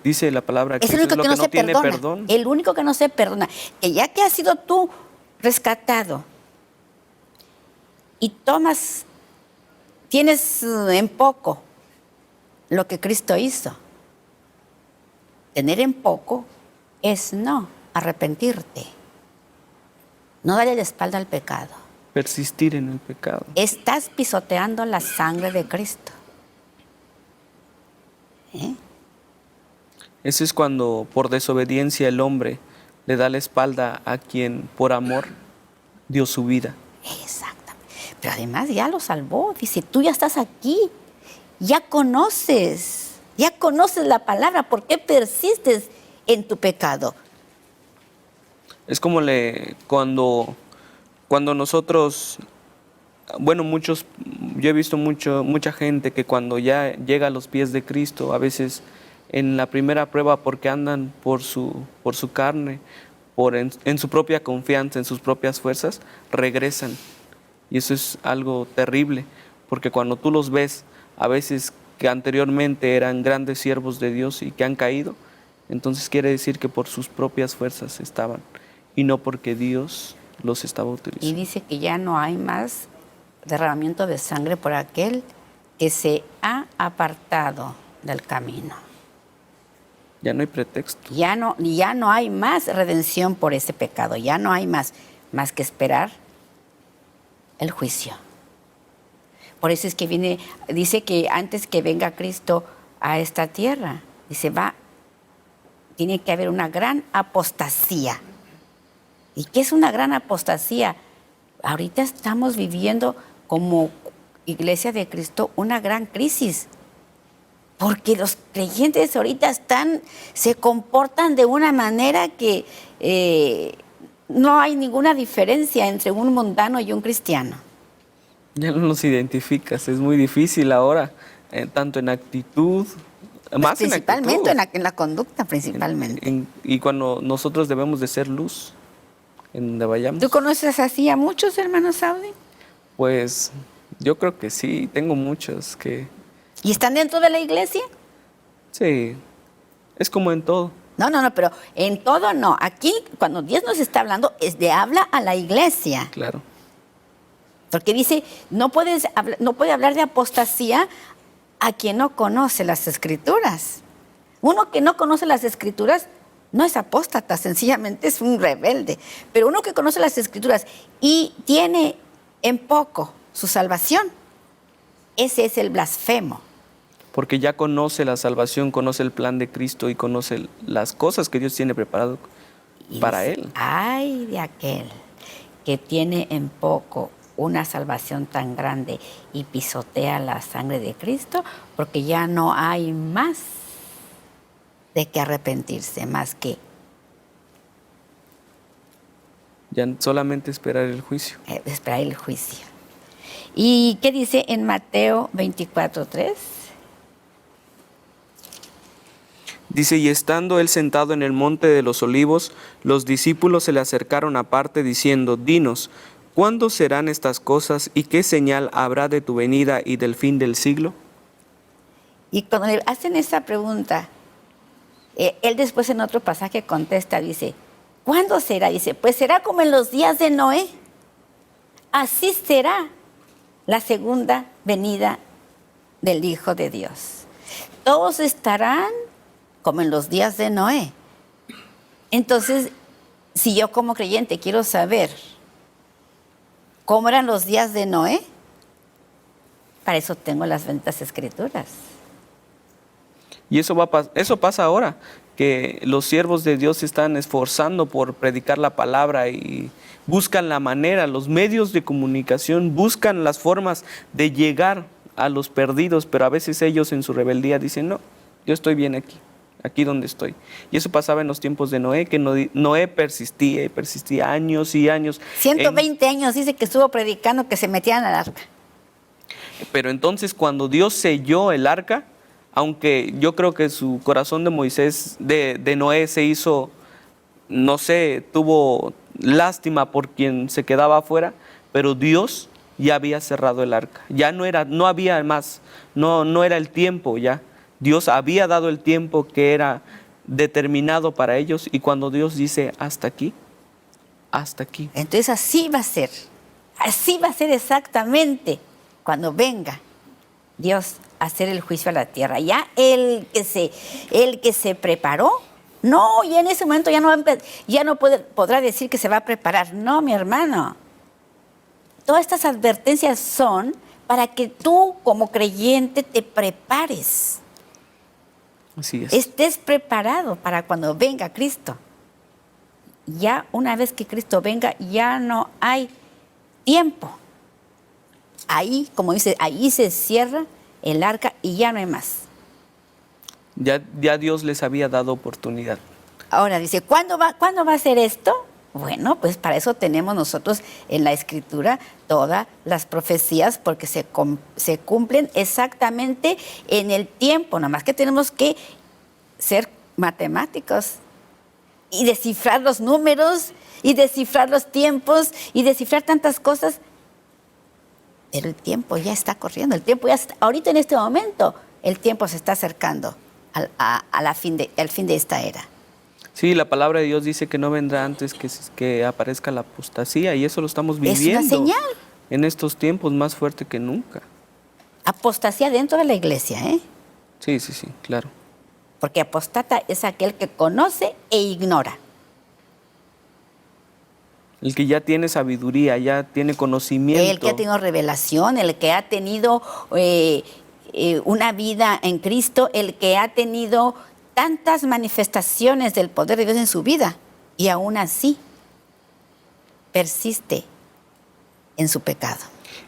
dice la palabra, que Es el único que no se tiene perdona. perdón. El único que no se perdona. Que ya que has sido tú rescatado, y tienes en poco lo que Cristo hizo. Tener en poco es no arrepentirte, no darle la espalda al pecado. Persistir en el pecado. Estás pisoteando la sangre de Cristo. Eso es cuando por desobediencia el hombre le da la espalda a quien por amor dio su vida. Exactamente. Pero además ya lo salvó. Dice, tú ya estás aquí, ya conoces la palabra. ¿Por qué persistes en tu pecado? Es como cuando nosotros, bueno, yo he visto mucha gente que cuando ya llega a los pies de Cristo, a veces en la primera prueba porque andan por su carne, en su propia confianza, en sus propias fuerzas, regresan. Y eso es algo terrible, porque cuando tú los ves, a veces que anteriormente eran grandes siervos de Dios y que han caído, entonces quiere decir que por sus propias fuerzas estaban, y no porque Dios los estaba utilizando. Y dice que ya no hay más derramamiento de sangre por aquel que se ha apartado del camino. Ya no hay pretexto. Ya no hay más redención por ese pecado, ya no hay más que esperar el juicio. Por eso es que dice que antes que venga Cristo a esta tierra, dice, tiene que haber una gran apostasía. ¿Y qué es una gran apostasía? Ahorita estamos viviendo como Iglesia de Cristo una gran crisis. Porque los creyentes ahorita se comportan de una manera que no hay ninguna diferencia entre un mundano y un cristiano. Ya no los identificas, es muy difícil ahora, tanto en actitud, más principalmente en actitud. en la conducta, principalmente. Y cuando nosotros debemos de ser luz, en donde vayamos. ¿Tú conoces así a muchos hermanos Saudi? Pues yo creo que sí, tengo muchos que... ¿Y están dentro de la iglesia? Sí, es como en todo. No, pero en todo no. Aquí, cuando Dios nos está hablando, habla a la iglesia. Claro. Porque dice, no puede hablar de apostasía a quien no conoce las Escrituras. Uno que no conoce las Escrituras no es apóstata, sencillamente es un rebelde. Pero uno que conoce las Escrituras y tiene en poco su salvación, ese es el blasfemo. Porque ya conoce la salvación, conoce el plan de Cristo y conoce las cosas que Dios tiene preparado para él. Ay de aquel que tiene en poco una salvación tan grande y pisotea la sangre de Cristo, porque ya no hay más de que arrepentirse, más que Ya solamente esperar el juicio. esperar el juicio. ¿Y qué dice en Mateo 24:3? Dice, y estando él sentado en el monte de los olivos, los discípulos se le acercaron aparte diciendo, dinos, ¿cuándo serán estas cosas y qué señal habrá de tu venida y del fin del siglo? Y cuando le hacen esa pregunta, él después en otro pasaje contesta, dice, ¿cuándo será? Dice, pues será como en los días de Noé. Así será la segunda venida del Hijo de Dios. Todos estarán como en los días de Noé. Entonces, si yo como creyente quiero saber cómo eran los días de Noé, para eso tengo las benditas Escrituras. Y eso pasa ahora, que los siervos de Dios se están esforzando por predicar la palabra y buscan la manera, los medios de comunicación, buscan las formas de llegar a los perdidos, pero a veces ellos en su rebeldía dicen, no, yo estoy bien aquí donde estoy. Y eso pasaba en los tiempos de Noé, que Noé persistía y persistía años y años. 120 años dice que estuvo predicando que se metieran al arca. Pero entonces cuando Dios selló el arca, aunque yo creo que su corazón de Moisés, de Noé se hizo, no sé, tuvo lástima por quien se quedaba afuera, pero Dios ya había cerrado el arca. Ya no había más, no era el tiempo ya. Dios había dado el tiempo que era determinado para ellos y cuando Dios dice hasta aquí, hasta aquí. Entonces así va a ser. Así va a ser exactamente cuando venga Dios a hacer el juicio a la tierra. Ya el que se preparó, no, y en ese momento ya no podrá decir que se va a preparar. No, mi hermano. Todas estas advertencias son para que tú como creyente te prepares. Así es. Estés preparado para cuando venga Cristo. Ya una vez que Cristo venga, ya no hay tiempo. Ahí, como dice, ahí se cierra el arca y ya no hay más. Ya Dios les había dado oportunidad. Ahora dice, ¿cuándo va a ser esto? Bueno, pues para eso tenemos nosotros en la Escritura todas las profecías, porque se cumplen exactamente en el tiempo. Nada más que tenemos que ser matemáticos y descifrar los números y descifrar los tiempos y descifrar tantas cosas. Pero el tiempo ya está corriendo, ahorita en este momento el tiempo se está acercando al fin de esta era. Sí, la palabra de Dios dice que no vendrá antes que aparezca la apostasía, y eso lo estamos viviendo. Es una señal. En estos tiempos más fuerte que nunca. Apostasía dentro de la iglesia, ¿eh? Sí, claro. Porque apostata es aquel que conoce e ignora. El que ya tiene sabiduría, ya tiene conocimiento. El que ha tenido revelación, el que ha tenido una vida en Cristo, el que ha tenido tantas manifestaciones del poder de Dios en su vida y aún así persiste en su pecado.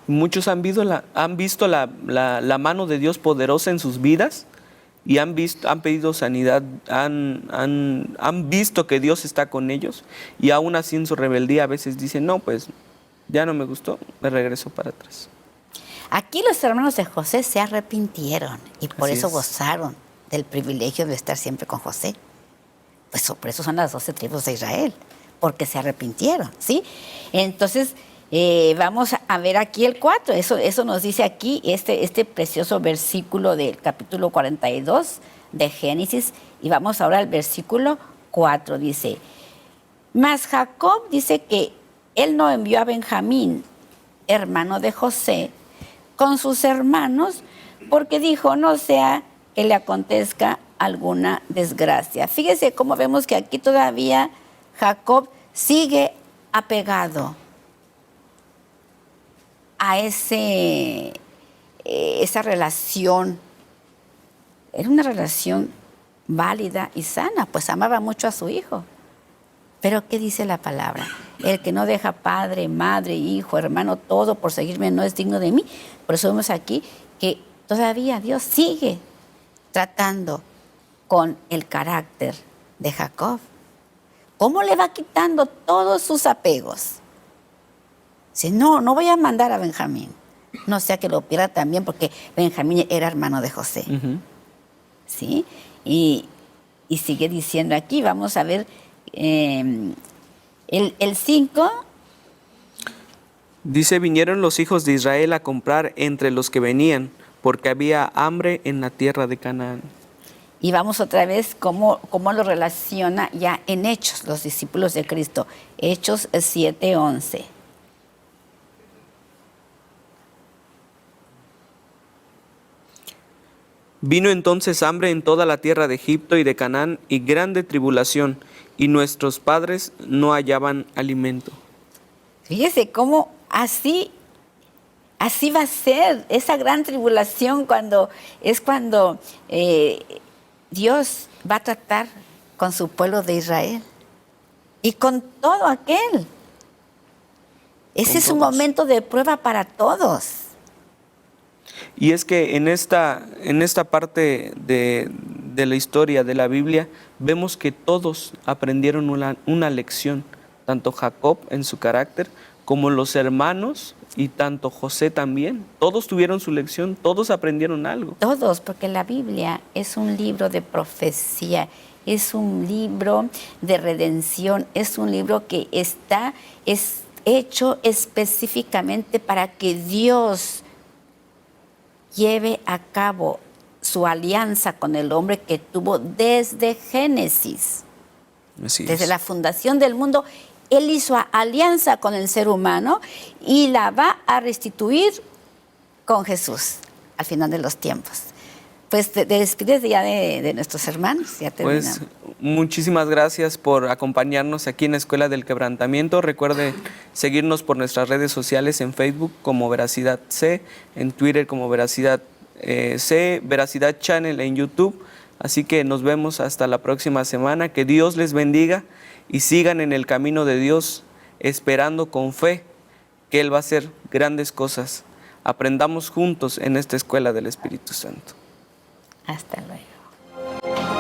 Muchos han visto la mano de Dios poderosa en sus vidas y han pedido sanidad, han visto que Dios está con ellos, y aún así en su rebeldía a veces dicen, no, pues ya no me gustó, me regreso para atrás. Aquí los hermanos de José se arrepintieron y por Así eso es. gozaron del privilegio de estar siempre con José. Pues por eso son las 12 tribus de Israel, porque se arrepintieron, ¿sí? Entonces, vamos a ver aquí el 4, eso nos dice aquí este precioso versículo del capítulo 42 de Génesis, y vamos ahora al versículo 4, dice, mas Jacob dice que él no envió a Benjamín, hermano de José, con sus hermanos, porque dijo, no sea que le acontezca alguna desgracia. Fíjese cómo vemos que aquí todavía Jacob sigue apegado a esa relación. Era una relación válida y sana, pues amaba mucho a su hijo. Pero ¿qué dice la palabra? El que no deja padre, madre, hijo, hermano, todo por seguirme no es digno de mí. Por eso vemos aquí que todavía Dios sigue tratando con el carácter de Jacob. ¿Cómo le va quitando todos sus apegos? Dice, no voy a mandar a Benjamín. No sea que lo pierda también, porque Benjamín era hermano de José. Uh-huh. ¿Sí? Y sigue diciendo aquí, vamos a ver el 5. Dice, vinieron los hijos de Israel a comprar entre los que venían, porque había hambre en la tierra de Canaán. Y vamos otra vez cómo lo relaciona ya en Hechos, los discípulos de Cristo. Hechos 7:11. Vino entonces hambre en toda la tierra de Egipto y de Canaán, y grande tribulación, y nuestros padres no hallaban alimento. Fíjese cómo así va a ser esa gran tribulación cuando Dios va a tratar con su pueblo de Israel y con todo aquel. Ese es un momento de prueba para todos. Y es que en esta parte de la historia de la Biblia vemos que todos aprendieron una lección, tanto Jacob en su carácter como los hermanos y tanto José también. Todos tuvieron su lección, todos aprendieron algo. Todos, porque la Biblia es un libro de profecía, es un libro de redención, es un libro que es hecho específicamente para que Dios lleve a cabo su alianza con el hombre que tuvo desde Génesis. Así Desde es. la fundación del mundo, Él hizo alianza con el ser humano y la va a restituir con Jesús al final de los tiempos. Pues te despides ya de nuestros hermanos, ya terminamos. Pues muchísimas gracias por acompañarnos aquí en la Escuela del Quebrantamiento. Recuerde seguirnos por nuestras redes sociales en Facebook como Veracidad C, en Twitter como Veracidad C, Veracidad Channel en YouTube. Así que nos vemos hasta la próxima semana. Que Dios les bendiga y sigan en el camino de Dios, esperando con fe que Él va a hacer grandes cosas. Aprendamos juntos en esta Escuela del Espíritu Santo. Hasta luego.